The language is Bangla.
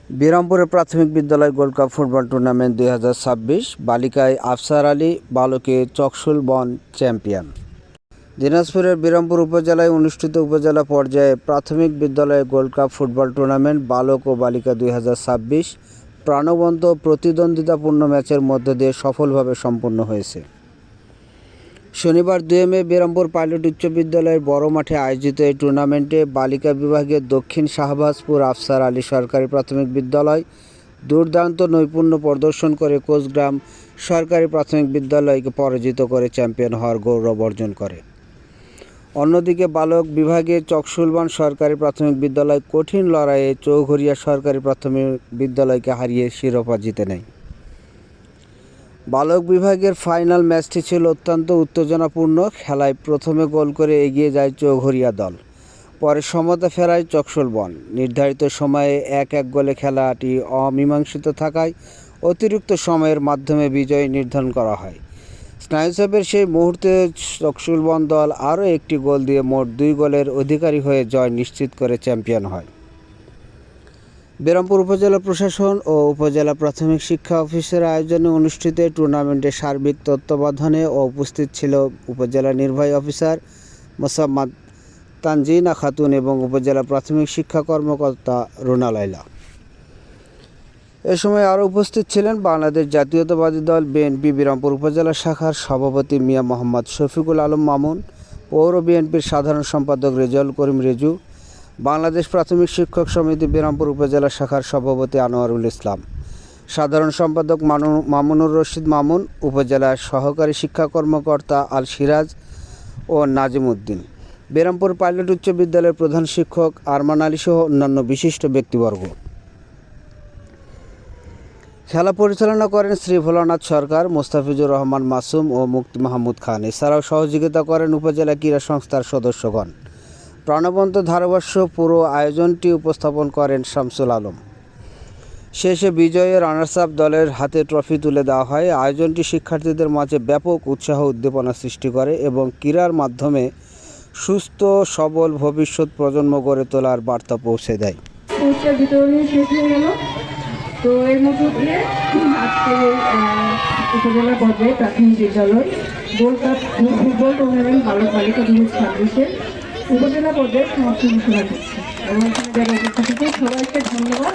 বিরামপুরের প্রাথমিক বিদ্যালয় গোল্ড কাপ ফুটবল টুর্নামেন্ট 2026 বালিকায় আফসার আলী, বালকে চকশুল বন চ্যাম্পিয়ন। দিনাজপুরের বিরামপুর উপজেলায় অনুষ্ঠিত উপজেলা পর্যায়ে প্রাথমিক বিদ্যালয় গোল্ড কাপ ফুটবল টুর্নামেন্ট বালক ও বালিকা 2026 প্রাণবন্ত প্রতিদ্বন্দ্বিতাপূর্ণ ম্যাচের মধ্য দিয়ে সফলভাবে সম্পন্ন হয়েছে। শনিবার 2 মে বিরামপুর পাইলট উচ্চ বিদ্যালয়ের বড় মাঠে আয়োজিত এই টুর্নামেন্টে বালিকা বিভাগে দক্ষিণ শাহবাজপুর আফসার আলী সরকারি প্রাথমিক বিদ্যালয় দুর্দান্ত নৈপুণ্য প্রদর্শন করে কোচগ্রাম সরকারি প্রাথমিক বিদ্যালয়কে পরাজিত করে চ্যাম্পিয়ন হওয়ার গৌরব অর্জন করে। অন্যদিকে বালক বিভাগে চকশুলবন সরকারি প্রাথমিক বিদ্যালয় কঠিন লড়াইয়ে চৌঘরিয়া সরকারি প্রাথমিক বিদ্যালয়কে হারিয়ে শিরোপা জিতে নেয়। বালক বিভাগের ফাইনাল ম্যাচটি ছিল অত্যন্ত উত্তেজনাপূর্ণ। খেলায় প্রথমে গোল করে এগিয়ে যায় চৌঘরিয়া দল, পরে সমতা ফেরায় চকশুলবন। নির্ধারিত সময়ে 1-1 গোলে খেলাটি অমীমাংসিত থাকায় অতিরিক্ত সময়ের মাধ্যমে বিজয় নির্ধারণ করা হয়। স্নায়ুচাপের সেই মুহূর্তে চকশুলবন দল আরও একটি গোল দিয়ে মোট 2 গোলের অধিকারী হয়ে জয় নিশ্চিত করে চ্যাম্পিয়ন হয়। বিরামপুর উপজেলা প্রশাসন ও উপজেলা প্রাথমিক শিক্ষা অফিসের আয়োজনে অনুষ্ঠিত টুর্নামেন্টে সার্বিক তত্ত্বাবধানে উপস্থিত ছিল উপজেলা নির্বাহী অফিসার মোসাম্মদ তানজিনা খাতুন এবং উপজেলা প্রাথমিক শিক্ষা কর্মকর্তা রুনা লাইলা। এ সময় আরও উপস্থিত ছিলেন বাংলাদেশ জাতীয়তাবাদী দল বিএনপি বিরামপুর উপজেলা শাখার সভাপতি মিয়া মোহাম্মদ শফিকুল আলম মামুন, পৌর বিএনপির সাধারণ সম্পাদক রেজাউল করিম রেজু, বাংলাদেশ প্রাথমিক শিক্ষক সমিতি বিরামপুর উপজেলা শাখার সভাপতি আনোয়ারুল ইসলাম, সাধারণ সম্পাদক মামুনুর রশিদ মামুন, উপজেলার সহকারী শিক্ষা কর্মকর্তা আল সিরাজ ও নাজিম উদ্দিন, বিরামপুর পাইলট উচ্চ বিদ্যালয়ের প্রধান শিক্ষক আরমান আলী সহ অন্যান্য বিশিষ্ট ব্যক্তিবর্গ। খেলা পরিচালনা করেন শ্রী ভোলানাথ সরকার, মোস্তাফিজুর রহমান মাসুম ও মুক্তি মাহমুদ খান। এছাড়াও সহযোগিতা করেন উপজেলা ক্রীড়া সংস্থার সদস্যগণ। প্রাণবন্ত ধারাভাষ্য পুরো আয়োজনটি উপস্থাপন করেন শামসুল আলম। শেষে বিজয়ী রানার্স আপ দলের হাতে ট্রফি তুলে দেওয়া হয়। আয়োজনটি শিক্ষার্থীদের মাঝে ব্যাপক উৎসাহ উদ্দীপনা সৃষ্টি করে এবং ক্রীড়ার মাধ্যমে সুস্থ সবল ভবিষ্যৎ প্রজন্ম গড়ে তোলার বার্তা পৌঁছে দেয়। তো এর মধ্যে দিয়ে আজকে উপজেলা পর্যায়ে প্রাথমিক বিদ্যালয় গোল্ড কাপ ফুটবল টুর্নামেন্ট বালক বালিকা 2026 উপজেলা পর্যায়ে সমাপ্তি ঘোষণা করছে এবং এখানে যারা উপস্থিত সবাইকে ধন্যবাদ।